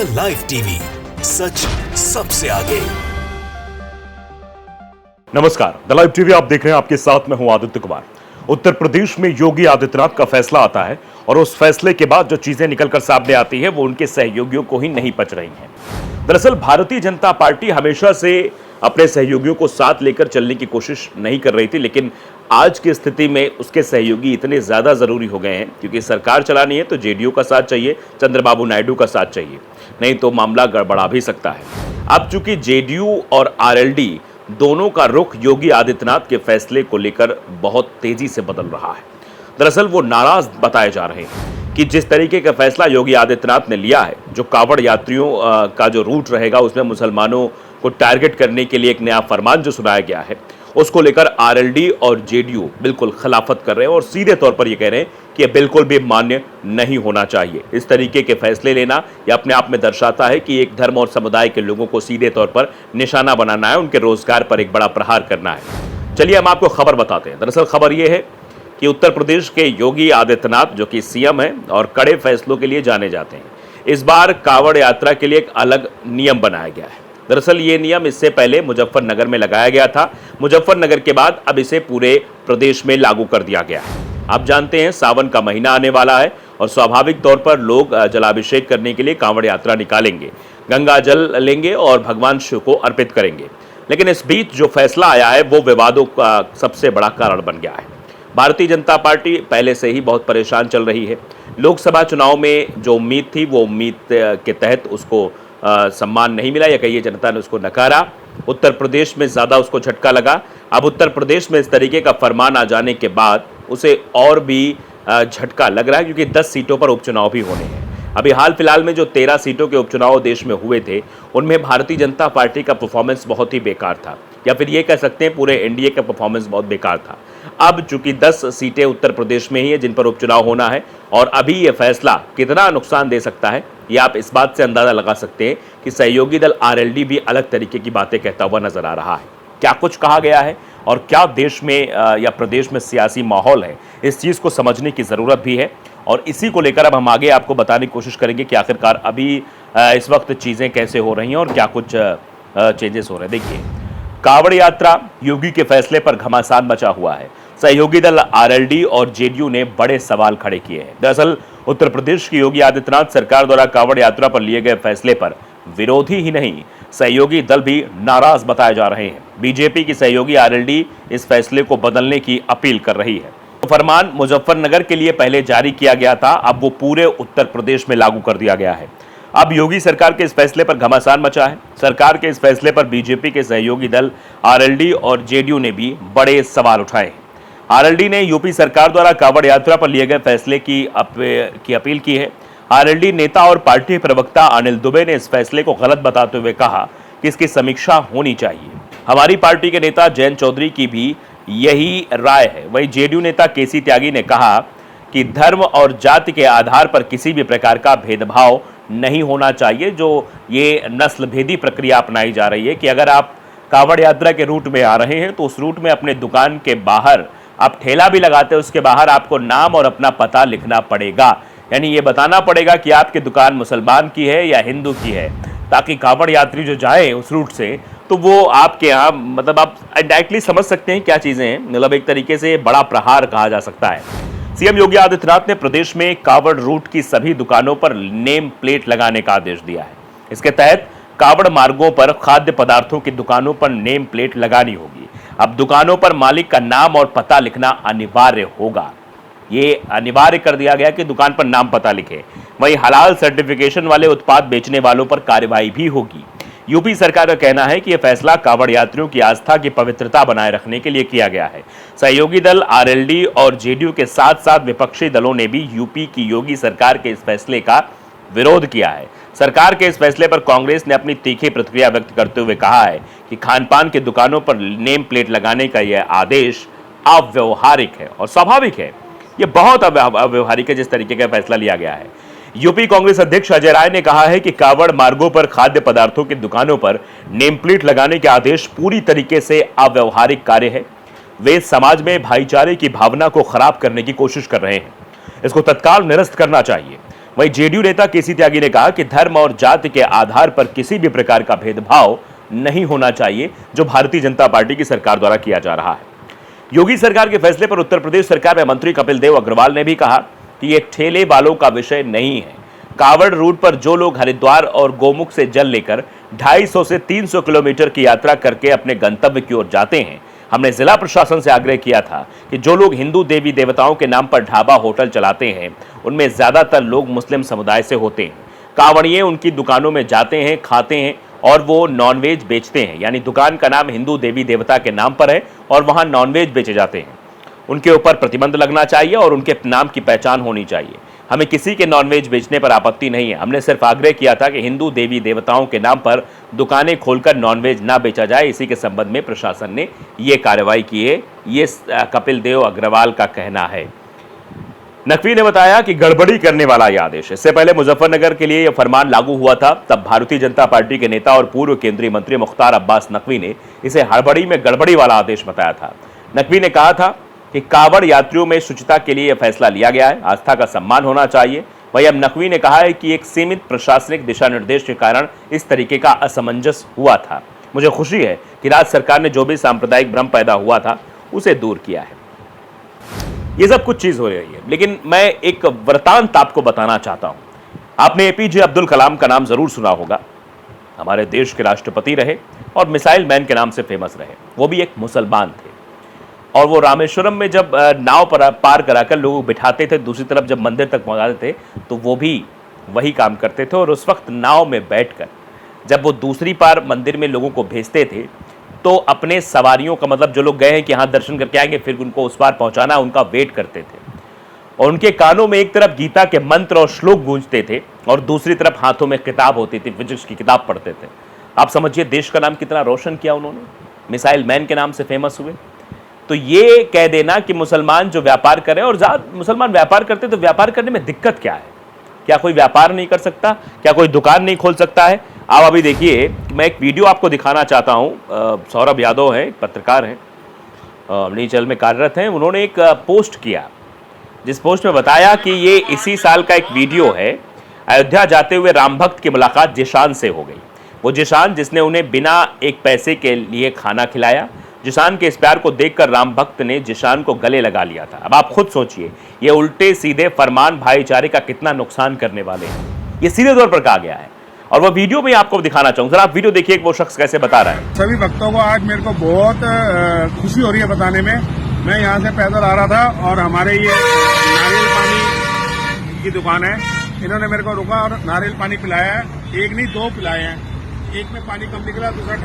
The live TV, सच सबसे आगे। नमस्कार, द लाइव टीवी आप देख रहे हैं। आपके साथ मैं हूं आदित्य कुमार। उत्तर प्रदेश में योगी आदित्यनाथ का फैसला आता है और उस फैसले के बाद जो चीजें निकलकर सामने आती है वो उनके सहयोगियों को ही नहीं पच रही हैं। दरअसल भारतीय जनता पार्टी हमेशा से अपने सहयोगियों को साथ लेकर चलने की कोशिश नहीं कर रही थी, लेकिन आज की स्थिति में उसके सहयोगी इतने ज्यादा जरूरी हो गए हैं क्योंकि सरकार चलानी है तो जेडीयू का साथ चाहिए, चंद्रबाबू नायडू का साथ चाहिए, नहीं तो मामला गड़बड़ा भी सकता है। अब चूंकि जेडीयू और आरएलडी दोनों का रुख योगी आदित्यनाथ के फैसले को लेकर बहुत तेजी से बदल रहा है। दरअसल वो नाराज बताए जा रहे हैं कि जिस तरीके का फैसला योगी आदित्यनाथ ने लिया है, जो कावड़ यात्रियों का जो रूट रहेगा उसमें मुसलमानों को टारगेट करने के लिए एक नया फरमान जो सुनाया गया है, उसको लेकर आरएलडी और जेडीयू बिल्कुल खिलाफत कर रहे हैं और सीधे तौर पर ये कह रहे हैं कि यह बिल्कुल भी मान्य नहीं होना चाहिए। इस तरीके के फैसले लेना यह अपने आप में दर्शाता है कि एक धर्म और समुदाय के लोगों को सीधे तौर पर निशाना बनाना है, उनके रोजगार पर एक बड़ा प्रहार करना है। चलिए हम आपको खबर बताते हैं। दरअसल खबर यह है कि उत्तर प्रदेश के योगी आदित्यनाथ जो कि सीएम हैं और कड़े फैसलों के लिए जाने जाते हैं, इस बार कावड़ यात्रा के लिए एक अलग नियम बनाया गया है। दरअसल ये नियम इससे पहले मुजफ्फरनगर में लगाया गया था। मुजफ्फरनगर के बाद अब इसे पूरे प्रदेश में लागू कर दिया गया है। आप जानते हैं सावन का महीना आने वाला है और स्वाभाविक तौर पर लोग जलाभिषेक करने के लिए कांवड़ यात्रा निकालेंगे, गंगा जल लेंगे और भगवान शिव को अर्पित करेंगे। लेकिन इस बीच जो फैसला आया है वो विवादों का सबसे बड़ा कारण बन गया है। भारतीय जनता पार्टी पहले से ही बहुत परेशान चल रही है। लोकसभा चुनाव में जो उम्मीद थी वो उम्मीद के तहत उसको सम्मान नहीं मिला, या कहिए जनता ने उसको नकारा। उत्तर प्रदेश में ज़्यादा उसको झटका लगा। अब उत्तर प्रदेश में इस तरीके का फरमान आ जाने के बाद उसे और भी झटका लग रहा है क्योंकि 10 सीटों पर उपचुनाव भी होने हैं। अभी हाल फिलहाल में जो 13 सीटों के उपचुनाव देश में हुए थे उनमें भारतीय जनता पार्टी का परफॉर्मेंस बहुत ही बेकार था, या फिर ये कह सकते हैं पूरे एनडीए का परफॉर्मेंस बहुत बेकार था। अब चूंकि 10 सीटें उत्तर प्रदेश में ही है जिन पर उपचुनाव होना है और अभी ये फैसला कितना नुकसान दे सकता है ये आप इस बात से अंदाजा लगा सकते हैं कि सहयोगी दल आरएलडी भी अलग तरीके की बातें कहता हुआ नजर आ रहा है। क्या कुछ कहा गया है और क्या देश में या प्रदेश में सियासी माहौल है, इस चीज़ को समझने की ज़रूरत भी है और इसी को लेकर अब हम आगे आपको बताने की कोशिश करेंगे कि आखिरकार अभी इस वक्त चीज़ें कैसे हो रही हैं और क्या कुछ चेंजेस हो रहे हैं। देखिए, कावड़ यात्रा योगी के फैसले पर घमासान मचा हुआ है। सहयोगी दल आरएलडी और जेडीयू ने बड़े सवाल खड़े किए हैं। दरअसल उत्तर प्रदेश की योगी आदित्यनाथ सरकार द्वारा कावड़ यात्रा पर लिए गए फैसले पर विरोधी ही नहीं, सहयोगी दल भी नाराज बताए जा रहे हैं। बीजेपी की सहयोगी आरएलडी इस फैसले को बदलने की अपील कर रही है। फरमान मुजफ्फरनगर के लिए पहले जारी किया गया था, अब वो पूरे उत्तर प्रदेश में लागू कर दिया गया है। अब योगी सरकार के इस फैसले पर घमासान मचा है। सरकार के इस फैसले पर बीजेपी के सहयोगी दल आरएलडी और जेडीयू ने भी बड़े सवाल उठाए हैं। आरएलडी ने यूपी सरकार द्वारा कावड़ यात्रा पर लिए गए फैसले की अपील की है। आरएलडी नेता और पार्टी प्रवक्ता अनिल दुबे ने इस फैसले को गलत बताते हुए कहा कि इसकी समीक्षा होनी चाहिए। हमारी पार्टी के नेता जयंत चौधरी की भी यही राय है। वहीं जेडीयू नेता केसी त्यागी ने कहा कि धर्म और जाति के आधार पर किसी भी प्रकार का भेदभाव नहीं होना चाहिए। जो ये नस्ल भेदी प्रक्रिया अपनाई जा रही है कि अगर आप कावड़ यात्रा के रूट में आ रहे हैं तो उस रूट में अपने दुकान के बाहर आप ठेला भी लगाते हैं, उसके बाहर आपको नाम और अपना पता लिखना पड़ेगा, यानी ये बताना पड़ेगा कि आपकी दुकान मुसलमान की है या हिंदू की है, ताकि कावड़ यात्री जो जाए उस रूट से तो वो आपके यहाँ, मतलब आप डायरेक्टली समझ सकते हैं क्या चीज़ें हैं। मतलब एक तरीके से बड़ा प्रहार कहा जा सकता है। सीएम योगी आदित्यनाथ ने प्रदेश में कावड़ रूट की सभी दुकानों पर नेम प्लेट लगाने का आदेश दिया है। इसके तहत कावड़ मार्गों पर खाद्य पदार्थों की दुकानों पर नेम प्लेट लगानी होगी। अब दुकानों पर मालिक का नाम और पता लिखना अनिवार्य होगा। ये अनिवार्य कर दिया गया कि दुकान पर नाम पता लिखे। वहीं हलाल सर्टिफिकेशन वाले उत्पाद बेचने वालों पर कार्रवाई भी होगी। यूपी सरकार का कहना है कि यह फैसला कावड़ यात्रियों की आस्था की पवित्रता बनाए रखने के लिए किया गया है। सहयोगी दल आरएलडी और जेडीयू के साथ साथ विपक्षी दलों ने भी यूपी की योगी सरकार के इस फैसले का विरोध किया है। सरकार के इस फैसले पर कांग्रेस ने अपनी तीखी प्रतिक्रिया व्यक्त करते हुए कहा है कि खान पान की दुकानों पर नेम प्लेट लगाने का यह आदेश अव्यवहारिक है और स्वाभाविक है। यह बहुत अव्यवहारिक है जिस तरीके का फैसला लिया गया है। यूपी कांग्रेस अध्यक्ष अजय राय ने कहा है कि कावड़ मार्गों पर खाद्य पदार्थों की दुकानों पर नेम प्लेट लगाने के आदेश पूरी तरीके से अव्यवहारिक कार्य है। वे समाज में भाईचारे की भावना को खराब करने की कोशिश कर रहे हैं। इसको तत्काल निरस्त करना चाहिए। वहीं जेडीयू नेता केसी त्यागी ने कहा कि धर्म और जाति के आधार पर किसी भी प्रकार का भेदभाव नहीं होना चाहिए जो भारतीय जनता पार्टी की सरकार द्वारा किया जा रहा है। योगी सरकार के फैसले पर उत्तर प्रदेश सरकार में मंत्री कपिल देव अग्रवाल ने भी कहा कि यह ठेले वालों का विषय नहीं है। कांवड़ रूट पर जो लोग हरिद्वार और गोमुख से जल लेकर 250 से 300 किलोमीटर की यात्रा करके अपने गंतव्य की ओर जाते हैं, हमने जिला प्रशासन से आग्रह किया था कि जो लोग हिंदू देवी देवताओं के नाम पर ढाबा होटल चलाते हैं उनमें ज्यादातर लोग मुस्लिम समुदाय से होते हैं। कांवड़िए उनकी दुकानों में जाते हैं, खाते हैं और वो नॉनवेज बेचते हैं, यानी दुकान का नाम हिंदू देवी देवता के नाम पर है और वहां नॉनवेज बेचे जाते हैं। उनके ऊपर प्रतिबंध लगना चाहिए और उनके नाम की पहचान होनी चाहिए। हमें किसी के नॉनवेज बेचने पर आपत्ति नहीं है। हमने सिर्फ आग्रह किया था कि हिंदू देवी देवताओं के नाम पर दुकानें खोलकर नॉनवेज ना बेचा जाए। इसी के संबंध में प्रशासन ने ये कार्रवाई की है, ये कपिल देव अग्रवाल का कहना है। नकवी ने बताया कि गड़बड़ी करने वाला यह आदेश है। इससे पहले मुजफ्फरनगर के लिए यह फरमान लागू हुआ था, तब भारतीय जनता पार्टी के नेता और पूर्व केंद्रीय मंत्री मुख्तार अब्बास नकवी ने इसे हड़बड़ी में गड़बड़ी वाला आदेश बताया था। नकवी ने कहा था कि कांवड़ यात्रियों में शुचिता के लिए यह फैसला लिया गया है, आस्था का सम्मान होना चाहिए। वहीं अब नकवी ने कहा है कि एक सीमित प्रशासनिक दिशा निर्देश के कारण इस तरीके का असमंजस हुआ था। मुझे खुशी है कि राज्य सरकार ने जो भी सांप्रदायिक भ्रम पैदा हुआ था उसे दूर किया है। ये सब कुछ चीज हो रही है, लेकिन मैं एक वृतांत आपको बताना चाहता हूं। आपने एपीजे अब्दुल कलाम का नाम जरूर सुना होगा। हमारे देश के राष्ट्रपति रहे और मिसाइल मैन के नाम से फेमस रहे। वो भी एक मुसलमान थे और वो रामेश्वरम में जब नाव पर पार कराकर लोगों को बिठाते थे, दूसरी तरफ जब मंदिर तक पहुंचाते थे तो वो भी वही काम करते थे। और उस वक्त नाव में बैठकर जब वो दूसरी पार मंदिर में लोगों को भेजते थे तो अपने सवारियों का, मतलब जो लोग गए हैं कि हाँ दर्शन करके आएंगे फिर उनको उस पार पहुंचाना, उनका वेट करते थे। और उनके कानों में एक तरफ गीता के मंत्र और श्लोक गूंजते थे और दूसरी तरफ हाथों में किताब होती थी, फिजिक्स की किताब पढ़ते थे। आप समझिए देश का नाम कितना रोशन किया उन्होंने, मिसाइल मैन के नाम से फेमस हुए। तो ये कह देना कि मुसलमान जो व्यापार करें, और मुसलमान व्यापार करते तो व्यापार करने में दिक्कत क्या है? क्या कोई व्यापार नहीं कर सकता? क्या कोई दुकान नहीं खोल सकता है? आप अभी देखिए, मैं एक वीडियो आपको दिखाना चाहता हूं। सौरभ यादव हैं, पत्रकार हैं, अपनी चैनल में कार्यरत हैं। उन्होंने एक पोस्ट किया जिस पोस्ट में बताया कि ये इसी साल का एक वीडियो है। अयोध्या जाते हुए राम भक्त की मुलाकात जिशान से हो गई। वो जिशान जिसने उन्हें बिना एक पैसे के लिए खाना खिलाया। जिशान के इस प्यार को देखकर राम भक्त ने जिशान को गले लगा लिया था। अब आप खुद सोचिए, ये उल्टे सीधे फरमान भाईचारे का कितना नुकसान करने वाले हैं। ये सीधे तौर पर कहा गया है और वो वीडियो में आपको दिखाना चाहूंगा। जरा आप वीडियो देखिए वो शख्स कैसे बता रहा है। सभी भक्तों को आज मेरे को बहुत खुशी हो रही है बताने में। मैं यहाँ से पैदल आ रहा था और हमारे ये नारियल पानी की दुकान है, इन्होंने मेरे को रुका और नारियल पानी पिलाया है। एक नहीं, दो पिलाए हैं। एक में पानी कम निकला, दूसरा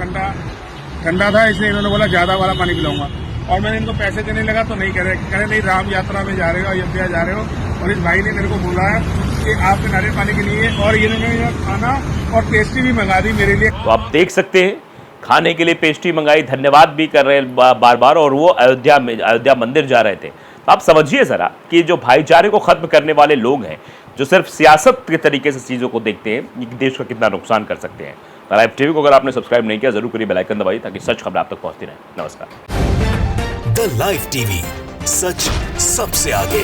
ठंडा था, इसलिए इन्होंने बोला ज्यादा वाला पानी पिलाऊंगा। और मैंने इनको पैसे देने लगा तो नहीं कह रहे नहीं, राम यात्रा में जा रहे हो, अयोध्या जा रहे हो। और इस भाई ने मेरे को बोला है कि आपके नारियल पानी के लिए, और इन्होंने खाना और पेस्ट्री भी मंगा दी मेरे लिए। तो आप देख सकते हैं, खाने के लिए पेस्ट्री मंगाई, धन्यवाद भी कर रहे हैं बार बार। और वो अयोध्या मंदिर जा रहे थे। तो आप समझिए जरा कि जो भाईचारे को खत्म करने वाले लोग हैं, जो सिर्फ सियासत के तरीके से चीजों को देखते हैं, ये देश का कितना नुकसान कर सकते हैं। लाइव टीवी को अगर आपने सब्सक्राइब नहीं किया जरूर करिए, बेल आइकन दबाइए ताकि सच खबर आप तक पहुंचती रहे। नमस्कार। द लाइव टीवी, सच सबसे आगे।